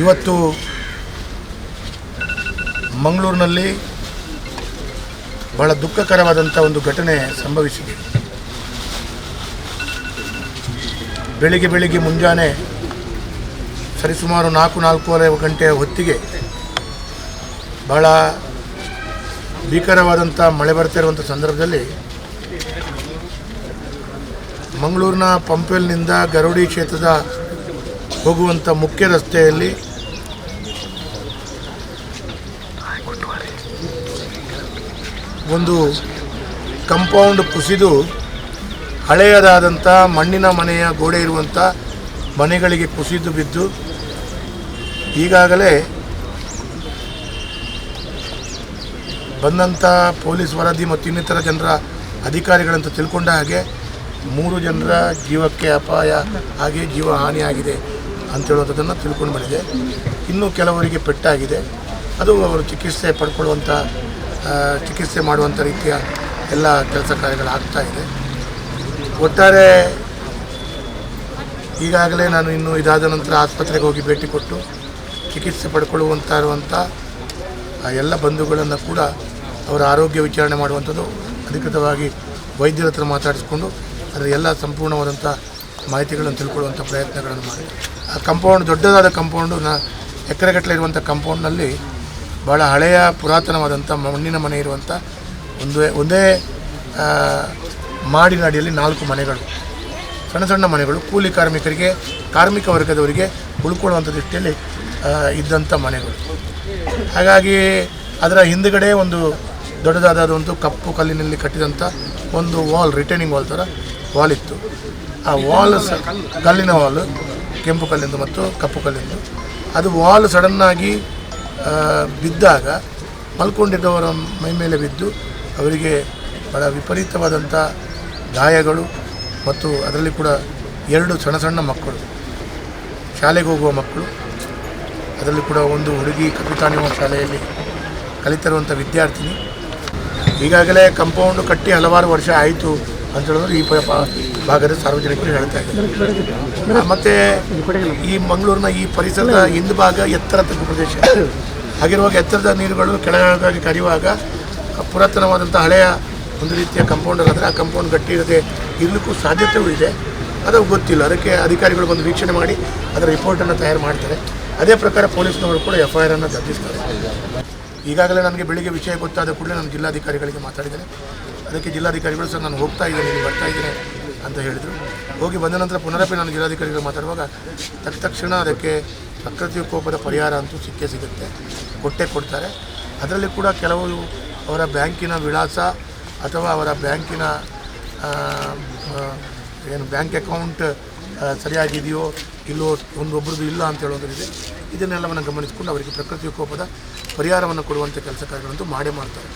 ಇವತ್ತು ಮಂಗಳೂರಿನಲ್ಲಿ ಬಹಳ ದುಃಖಕರವಾದಂಥ ಒಂದು ಘಟನೆ ಸಂಭವಿಸಿದೆ. ಬೆಳಿಗ್ಗೆ ಮುಂಜಾನೆ ಸರಿಸುಮಾರು 4-4:15 ಗಂಟೆಯ ಹೊತ್ತಿಗೆ ಬಹಳ ಭೀಕರವಾದಂಥ ಮಳೆ ಬರ್ತಿರುವಂಥ ಸಂದರ್ಭದಲ್ಲಿ ಮಂಗಳೂರಿನ ಪಂಪೆಲ್ನಿಂದ ಗರೋಡಿ ಕ್ಷೇತ್ರದ ಹೋಗುವಂಥ ಮುಖ್ಯ ರಸ್ತೆಯಲ್ಲಿ ಒಂದು ಕಂಪೌಂಡ್ ಕುಸಿದು ಹಳೆಯದಾದಂಥ ಮಣ್ಣಿನ ಮನೆಯ ಗೋಡೆ ಇರುವಂಥ ಮನೆಗಳಿಗೆ ಕುಸಿದು ಬಿದ್ದು ಈಗಾಗಲೇ ಬಂದಂಥ ಪೊಲೀಸ್ ವರದಿ ಮತ್ತು ಇನ್ನಿತರ ಜನರ ಅಧಿಕಾರಿಗಳಂತ ತಿಳ್ಕೊಂಡ ಹಾಗೆ 3 ಜನರ ಜೀವಕ್ಕೆ ಅಪಾಯ ಹಾಗೆ ಜೀವ ಹಾನಿಯಾಗಿದೆ ಅಂತೇಳೋದನ್ನು ತಿಳ್ಕೊಂಡು ಬಂದಿದೆ. ಇನ್ನೂ ಕೆಲವರಿಗೆ ಪೆಟ್ಟಾಗಿದೆ. ಅದು ಅವರು ಚಿಕಿತ್ಸೆ ಮಾಡುವಂಥ ರೀತಿಯ ಎಲ್ಲ ಕೆಲಸ ಕಾರ್ಯಗಳಾಗ್ತಾ ಇದೆ. ಒಟ್ಟಾರೆ ಈಗಾಗಲೇ ನಾನು ಇನ್ನು ಇದಾದ ನಂತರ ಆಸ್ಪತ್ರೆಗೆ ಹೋಗಿ ಭೇಟಿ ಕೊಟ್ಟು ಚಿಕಿತ್ಸೆ ಇರುವಂಥ ಎಲ್ಲ ಬಂಧುಗಳನ್ನು ಕೂಡ ಅವರ ಆರೋಗ್ಯ ವಿಚಾರಣೆ ಮಾಡುವಂಥದ್ದು, ಅಧಿಕೃತವಾಗಿ ವೈದ್ಯರ ಹತ್ರ ಮಾತಾಡಿಸ್ಕೊಂಡು ಅದರ ಎಲ್ಲ ಸಂಪೂರ್ಣವಾದಂಥ ಮಾಹಿತಿಗಳನ್ನು ತಿಳ್ಕೊಳ್ಳುವಂಥ ಪ್ರಯತ್ನಗಳನ್ನು ಮಾಡಿ ಆ ಕಂಪೌಂಡ್ ದೊಡ್ಡದಾದ ಕಂಪೌಂಡು ಎಕರೆಗಟ್ಟಲೆ ಇರುವಂಥ ಕಂಪೌಂಡ್ನಲ್ಲಿ ಭಾಳ ಹಳೆಯ ಪುರಾತನವಾದಂಥ ಮಣ್ಣಿನ ಮನೆ ಇರುವಂಥ ಒಂದೇ ಮಾಡಿನ ಅಡಿಯಲ್ಲಿ 4 ಮನೆಗಳು, ಸಣ್ಣ ಮನೆಗಳು, ಕೂಲಿ ಕಾರ್ಮಿಕರಿಗೆ, ಕಾರ್ಮಿಕ ವರ್ಗದವರಿಗೆ ಉಳ್ಕೊಳ್ಳುವಂಥ ದೃಷ್ಟಿಯಲ್ಲಿ ಇದ್ದಂಥ ಮನೆಗಳು. ಹಾಗಾಗಿ ಅದರ ಹಿಂದುಗಡೆ ಒಂದು ದೊಡ್ಡದಾದ ಒಂದು ಕಪ್ಪು ಕಲ್ಲಿನಲ್ಲಿ ಕಟ್ಟಿದಂಥ ಒಂದು ರಿಟೈನಿಂಗ್ ವಾಲ್ ಥರ ವಾಲ್ ಇತ್ತು. ಆ ವಾಲ್ ಕಲ್ಲಿನ ವಾಲ್, ಕೆಂಪು ಕಲ್ಲಿಂದು ಮತ್ತು ಕಪ್ಪು ಕಲ್ಲಿಂದು, ಅದು ವಾಲ್ ಸಡನ್ನಾಗಿ ಬಿದ್ದಾಗ ಮಲ್ಕೊಂಡಿದ್ದವರ ಮೈ ಮೇಲೆ ಬಿದ್ದು ಅವರಿಗೆ ಬಹಳ ವಿಪರೀತವಾದಂಥ ಗಾಯಗಳು ಮತ್ತು ಅದರಲ್ಲಿ ಕೂಡ 2 ಸಣ್ಣ ಮಕ್ಕಳು, ಶಾಲೆಗೆ ಹೋಗುವ ಮಕ್ಕಳು, ಅದರಲ್ಲಿ ಕೂಡ ಒಂದು ಹುಡುಗಿ ಕಪಿತಾನಿವ ಶಾಲೆಯಲ್ಲಿ ಕಲಿತಿರುವಂಥ ವಿದ್ಯಾರ್ಥಿನಿ. ಈಗಾಗಲೇ ಕಂಪೌಂಡು ಕಟ್ಟಿ ಹಲವಾರು ವರ್ಷ ಆಯಿತು ಅಂತ ಹೇಳಿದ್ರೆ ಈ ಭಾಗದ ಸಾರ್ವಜನಿಕರು ಹೇಳ್ತಾ ಇದ್ದಾರೆ. ಮತ್ತು ಈ ಮಂಗಳೂರಿನ ಈ ಪರಿಸರದ ಹಿಂದುಭಾಗ ಎತ್ತರ ತಗ್ಗು ಪ್ರದೇಶ ಹಾಗಿರುವಾಗ ಎತ್ತರದ ನೀರುಗಳು ಕೆಳಗಾಗಿ ಕರೆಯುವಾಗ ಪುರಾತನವಾದಂಥ ಹಳೆಯ ಒಂದು ರೀತಿಯ ಕಂಪೌಂಡರ್ ಆದರೆ ಆ ಕಂಪೌಂಡ್ ಗಟ್ಟಿ ಇರದೆ ಇರಲಿಕ್ಕೂ ಸಾಧ್ಯತೆಯೂ ಇದೆ. ಅದು ಗೊತ್ತಿಲ್ಲ. ಅದಕ್ಕೆ ಅಧಿಕಾರಿಗಳು ಬಂದು ವೀಕ್ಷಣೆ ಮಾಡಿ ಅದರ ರಿಪೋರ್ಟನ್ನು ತಯಾರು ಮಾಡ್ತಾರೆ. ಅದೇ ಪ್ರಕಾರ ಪೊಲೀಸ್ನವರು ಕೂಡ FIR ಅನ್ನು ದಾಖಲಿಸ್ತಾರೆ. ಈಗಾಗಲೇ ನನಗೆ ಬೆಳಿಗ್ಗೆ ವಿಷಯ ಗೊತ್ತಾದ ಕೂಡಲೇ ನಾನು ಜಿಲ್ಲಾಧಿಕಾರಿಗಳಿಗೆ ಮಾತಾಡಿದ್ದೇನೆ. ಅದಕ್ಕೆ ಜಿಲ್ಲಾಧಿಕಾರಿಗಳು ಸರ್ ನಾನು ಹೋಗ್ತಾ ಇದ್ದೇನೆ, ಇಲ್ಲಿ ಬರ್ತಾ ಇದ್ದೇನೆ ಅಂತ ಹೇಳಿದರು. ಹೋಗಿ ಬಂದ ನಂತರ ಪುನರಪಿ ನಾನು ಜಿಲ್ಲಾಧಿಕಾರಿಗಳು ಮಾತಾಡುವಾಗ ತಕ್ಷಣ ಅದಕ್ಕೆ ಪ್ರಕೃತಿ ವಿಕೋಪದ ಪರಿಹಾರ ಅಂತೂ ಸಿಗುತ್ತೆ, ಕೊಡ್ತಾರೆ. ಅದರಲ್ಲಿ ಕೂಡ ಕೆಲವು ಅವರ ಬ್ಯಾಂಕಿನ ವಿಳಾಸ ಅಥವಾ ಅವರ ಬ್ಯಾಂಕಿನ ಬ್ಯಾಂಕ್ ಅಕೌಂಟ್ ಸರಿಯಾಗಿದೆಯೋ ಇಲ್ಲೋ ಒಬ್ಬರದ್ದು ಇಲ್ಲ ಅಂತ ಹೇಳೋದ್ರಿದೆ. ಇದನ್ನೆಲ್ಲವನ್ನು ಗಮನಿಸಿಕೊಂಡು ಅವರಿಗೆ ಪ್ರಕೃತಿ ವಿಕೋಪದ ಪರಿಹಾರವನ್ನು ಕೊಡುವಂಥ ಕೆಲಸ ಕಾರ್ಯಗಳಂತೂ ಮಾಡೇ ಮಾಡ್ತಾರೆ.